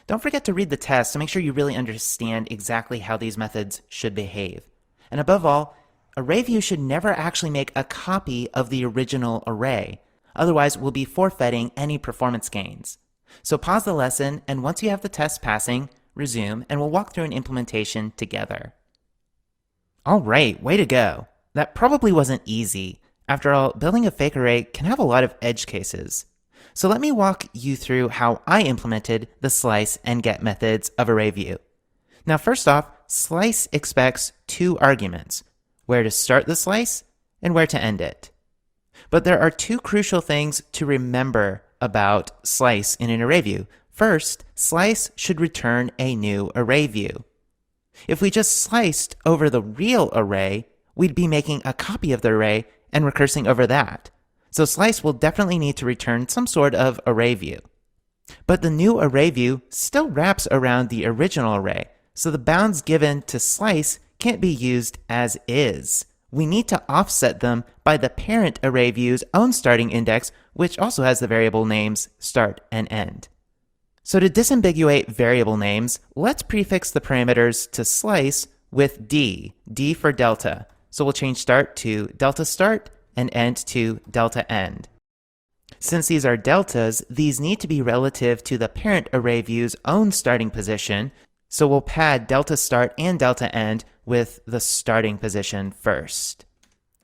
Don't forget to read the test to make sure you really understand exactly how these methods should behave. And above all, array view should never actually make a copy of the original array. Otherwise, we'll be forfeiting any performance gains. So pause the lesson, and once you have the test passing, resume, and we'll walk through an implementation together. All right, way to go. That probably wasn't easy. After all, building a fake array can have a lot of edge cases. So let me walk you through how I implemented the slice and get methods of array view. Now, first off, slice expects 2 arguments: where to start the slice and where to end it. But there are 2 crucial things to remember about slice in an array view. First, slice should return a new array view. If we just sliced over the real array, we'd be making a copy of the array and recursing over that. So slice will definitely need to return some sort of array view. But the new array view still wraps around the original array, so the bounds given to slice can't be used as is. We need to offset them by the parent array view's own starting index, which also has the variable names start and end. So to disambiguate variable names, let's prefix the parameters to slice with D for delta. So we'll change start to delta start and end to delta end. Since these are deltas, these need to be relative to the parent array view's own starting position, so we'll pad delta start and delta end with the starting position first.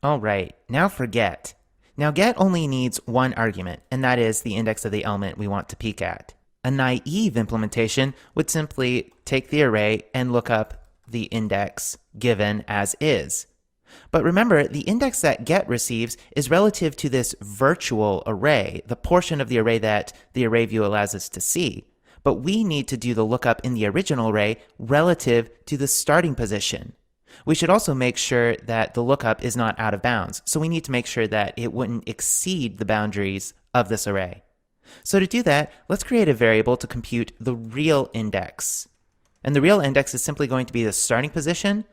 All right, now for get. Now get only needs one argument, and that is the index of the element we want to peek at. A naive implementation would simply take the array and look up the index given as is. But remember, the index that get receives is relative to this virtual array, the portion of the array that the array view allows us to see. But we need to do the lookup in the original array relative to the starting position. We should also make sure that the lookup is not out of bounds, so we need to make sure that it wouldn't exceed the boundaries of this array. So to do that, let's create a variable to compute the real index. And the real index is simply going to be the starting position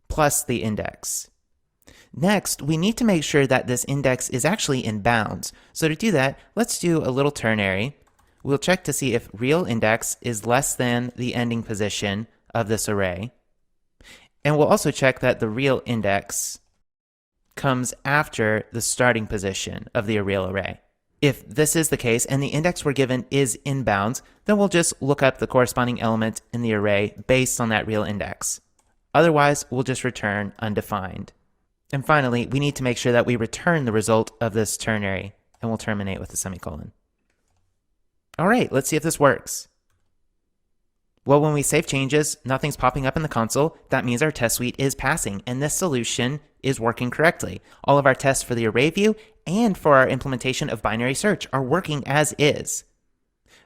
plus the index. Next, we need to make sure that this index is actually in bounds. So to do that, let's do a little ternary. We'll check to see if real index is less than the ending position of this array. And we'll also check that the real index comes after the starting position of the real array. If this is the case and the index we're given is in bounds, then we'll just look up the corresponding element in the array based on that real index. Otherwise, we'll just return undefined. And finally, we need to make sure that we return the result of this ternary, and we'll terminate with a semicolon. All right, let's see if this works. Well, when we save changes, nothing's popping up in the console. That means our test suite is passing, and this solution is working correctly. All of our tests for the array view and for our implementation of binary search are working as is.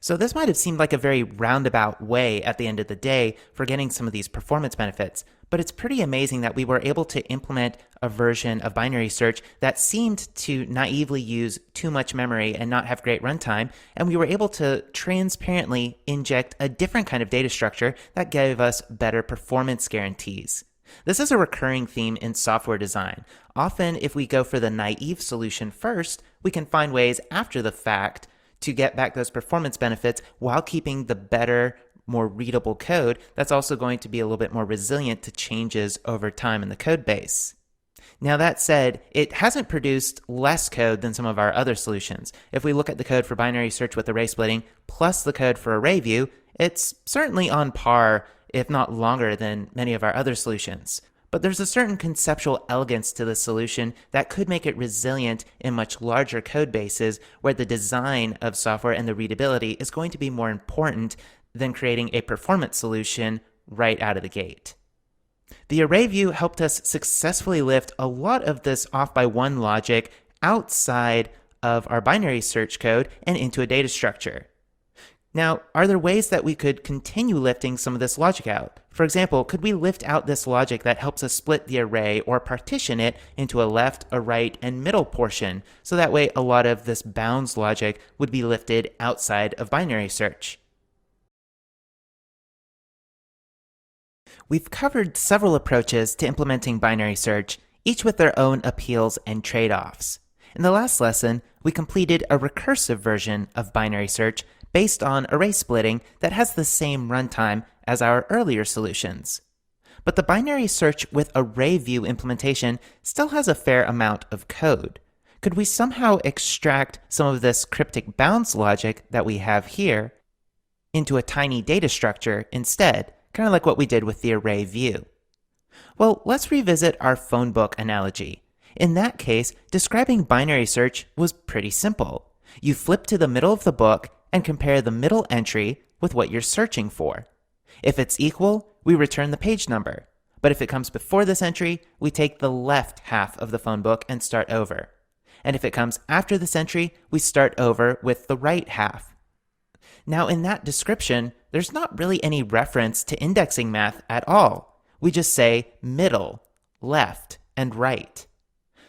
So this might have seemed like a very roundabout way at the end of the day for getting some of these performance benefits, but it's pretty amazing that we were able to implement a version of binary search that seemed to naively use too much memory and not have great runtime, and we were able to transparently inject a different kind of data structure that gave us better performance guarantees. This is a recurring theme in software design. Often, if we go for the naive solution first, we can find ways after the fact to get back those performance benefits while keeping the better, more readable code that's also going to be a little bit more resilient to changes over time in the code base. Now that said, it hasn't produced less code than some of our other solutions. If we look at the code for binary search with array splitting plus the code for array view, it's certainly on par, if not longer, than many of our other solutions. But there's a certain conceptual elegance to the solution that could make it resilient in much larger code bases where the design of software and the readability is going to be more important than creating a performance solution right out of the gate. The array view helped us successfully lift a lot of this off by one logic outside of our binary search code and into a data structure. Now, are there ways that we could continue lifting some of this logic out? For example, could we lift out this logic that helps us split the array or partition it into a left, a right, and middle portion, so that way a lot of this bounds logic would be lifted outside of binary search? We've covered several approaches to implementing binary search, each with their own appeals and trade-offs. In the last lesson, we completed a recursive version of binary search based on array splitting that has the same runtime as our earlier solutions. But the binary search with array view implementation still has a fair amount of code. Could we somehow extract some of this cryptic bounds logic that we have here into a tiny data structure instead, kind of like what we did with the array view? Well, let's revisit our phone book analogy. In that case, describing binary search was pretty simple. You flip to the middle of the book and compare the middle entry with what you're searching for. If it's equal, we return the page number. But if it comes before this entry, we take the left half of the phone book and start over. And if it comes after this entry, we start over with the right half. Now in that description, there's not really any reference to indexing math at all. We just say middle, left, and right.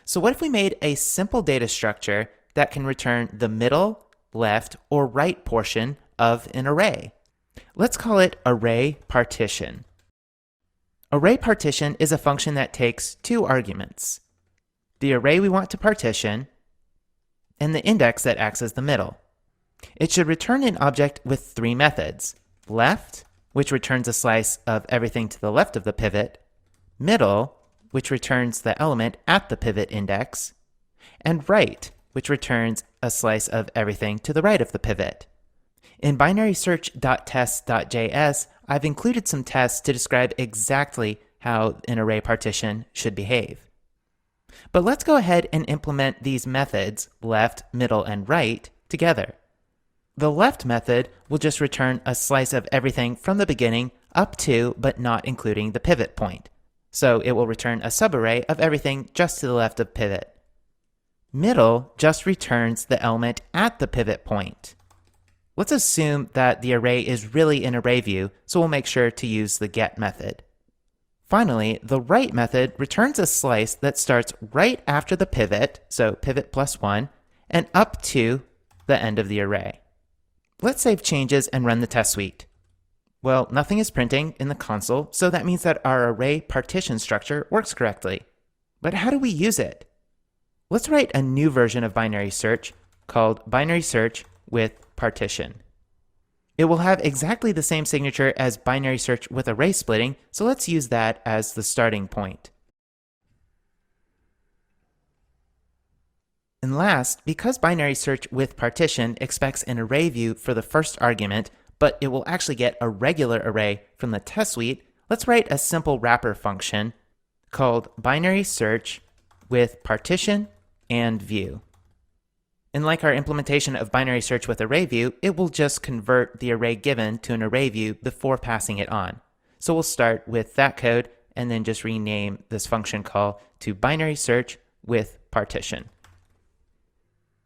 So what if we made a simple data structure that can return the middle, left, or right portion of an array? Let's call it array partition. Array partition is a function that takes two arguments: the array we want to partition and the index that acts as the middle. It should return an object with three methods: left, which returns a slice of everything to the left of the pivot; middle, which returns the element at the pivot index; and right, which returns a slice of everything to the right of the pivot. In binarysearch.test.js, I've included some tests to describe exactly how an array partition should behave. But let's go ahead and implement these methods, left, middle, and right, together. The left method will just return a slice of everything from the beginning up to, but not including, the pivot point. So it will return a subarray of everything just to the left of pivot. Middle just returns the element at the pivot point. Let's assume that the array is really an array view, so we'll make sure to use the get method. Finally, the right method returns a slice that starts right after the pivot, so pivot plus 1, and up to the end of the array. Let's save changes and run the test suite. Well, nothing is printing in the console, so that means that our array partition structure works correctly. But how do we use it? Let's write a new version of binary search called binary search with partition. It will have exactly the same signature as binary search with array splitting, so let's use that as the starting point. And last, because binary search with partition expects an array view for the first argument, but it will actually get a regular array from the test suite, let's write a simple wrapper function called binary search with partition and view. And like our implementation of binary search with array view, it will just convert the array given to an array view before passing it on. So we'll start with that code and then just rename this function call to binary search with partition.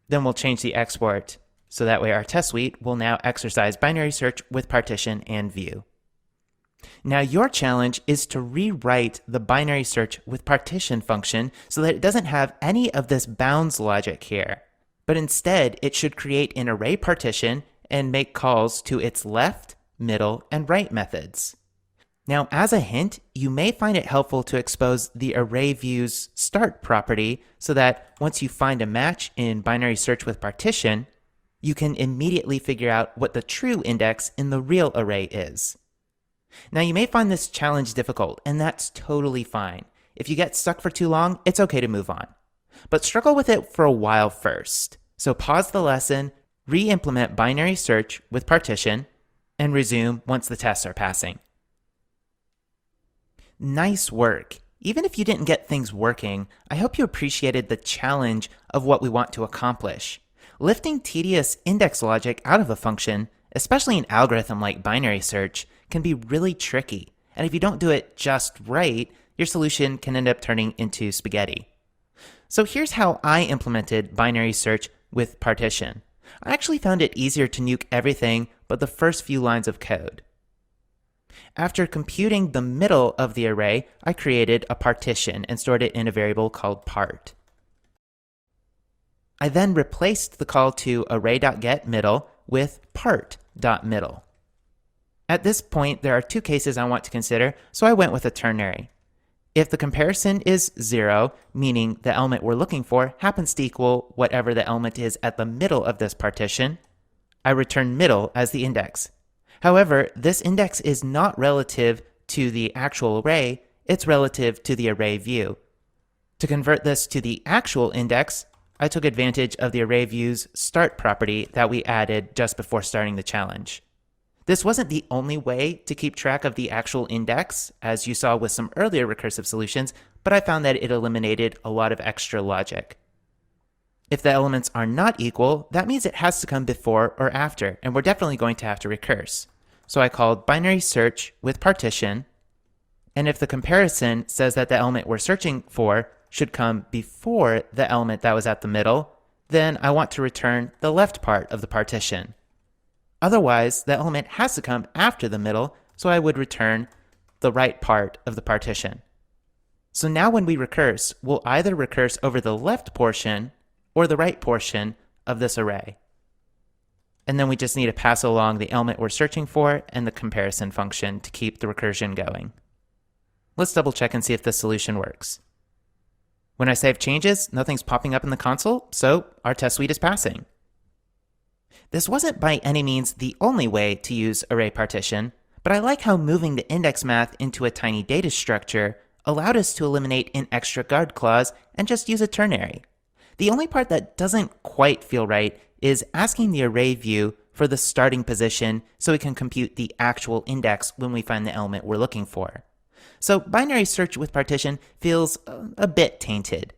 Then we'll change the export so that way our test suite will now exercise binary search with partition and view. Now your challenge is to rewrite the binary search with partition function so that it doesn't have any of this bounds logic here, but instead it should create an array partition and make calls to its left, middle, and right methods. Now as a hint, you may find it helpful to expose the array view's start property so that once you find a match in binary search with partition, you can immediately figure out what the true index in the real array is. Now you may find this challenge difficult, and that's totally fine. If you get stuck for too long, it's okay to move on. But struggle with it for a while first. So pause the lesson, re-implement binary search with partition, and resume once the tests are passing. Nice work. Even if you didn't get things working, I hope you appreciated the challenge of what we want to accomplish. Lifting tedious index logic out of a function, especially an algorithm like binary search, can be really tricky. And if you don't do it just right, your solution can end up turning into spaghetti. So here's how I implemented binary search with partition. I actually found it easier to nuke everything but the first few lines of code. After computing the middle of the array, I created a partition and stored it in a variable called part. I then replaced the call to array.getMiddle with part.middle. At this point, there are two cases I want to consider, so I went with a ternary. If the comparison is 0, meaning the element we're looking for happens to equal whatever the element is at the middle of this partition, I return middle as the index. However, this index is not relative to the actual array, it's relative to the array view. To convert this to the actual index, I took advantage of the array view's start property that we added just before starting the challenge. This wasn't the only way to keep track of the actual index, as you saw with some earlier recursive solutions, but I found that it eliminated a lot of extra logic. If the elements are not equal, that means it has to come before or after, and we're definitely going to have to recurse. So I called binary search with partition, and if the comparison says that the element we're searching for should come before the element that was at the middle, then I want to return the left part of the partition. Otherwise, the element has to come after the middle, so I would return the right part of the partition. So now when we recurse, we'll either recurse over the left portion or the right portion of this array. And then we just need to pass along the element we're searching for and the comparison function to keep the recursion going. Let's double check and see if this solution works. When I save changes, nothing's popping up in the console, so our test suite is passing. This wasn't by any means the only way to use array partition, but I like how moving the index math into a tiny data structure allowed us to eliminate an extra guard clause and just use a ternary. The only part that doesn't quite feel right is asking the array view for the starting position so we can compute the actual index when we find the element we're looking for. So binary search with partition feels a bit tainted.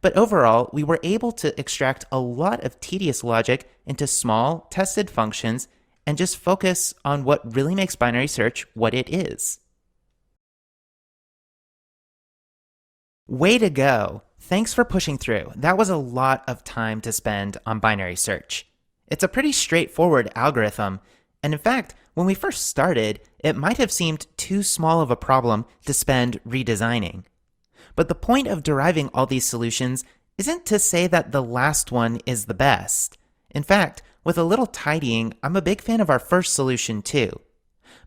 But overall, we were able to extract a lot of tedious logic into small, tested functions and just focus on what really makes binary search what it is. Way to go! Thanks for pushing through. That was a lot of time to spend on binary search. It's a pretty straightforward algorithm, and in fact, When we first started, it might have seemed too small of a problem to spend redesigning. But the point of deriving all these solutions isn't to say that the last one is the best. In fact, with a little tidying, I'm a big fan of our first solution too.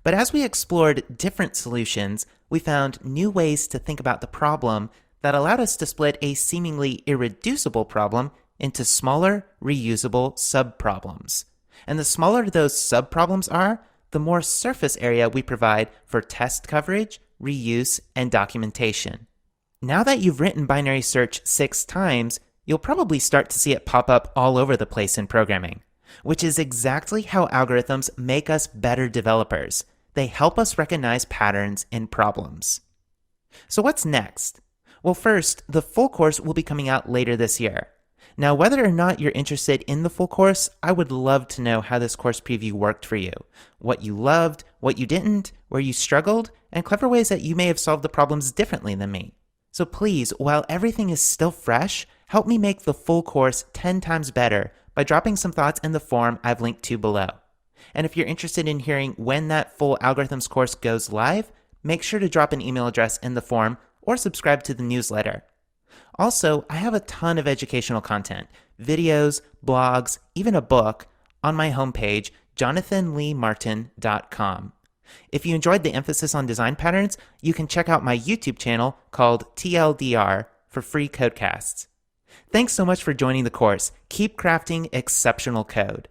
But as we explored different solutions, we found new ways to think about the problem that allowed us to split a seemingly irreducible problem into smaller, reusable subproblems. And the smaller those subproblems are, the more surface area we provide for test coverage, reuse, and documentation. Now that you've written binary search 6 times, you'll probably start to see it pop up all over the place in programming, which is exactly how algorithms make us better developers. They help us recognize patterns in problems. So what's next? Well, first, the full course will be coming out later this year. Now, whether or not you're interested in the full course, I would love to know how this course preview worked for you, what you loved, what you didn't, where you struggled, and clever ways that you may have solved the problems differently than me. So please, while everything is still fresh, help me make the full course 10 times better by dropping some thoughts in the forum I've linked to below. And if you're interested in hearing when that full algorithms course goes live, make sure to drop an email address in the forum or subscribe to the newsletter. Also, I have a ton of educational content, videos, blogs, even a book on my homepage, jonathanleemartin.com. If you enjoyed the emphasis on design patterns, you can check out my YouTube channel called TLDR for free codecasts. Thanks so much for joining the course. Keep crafting exceptional code.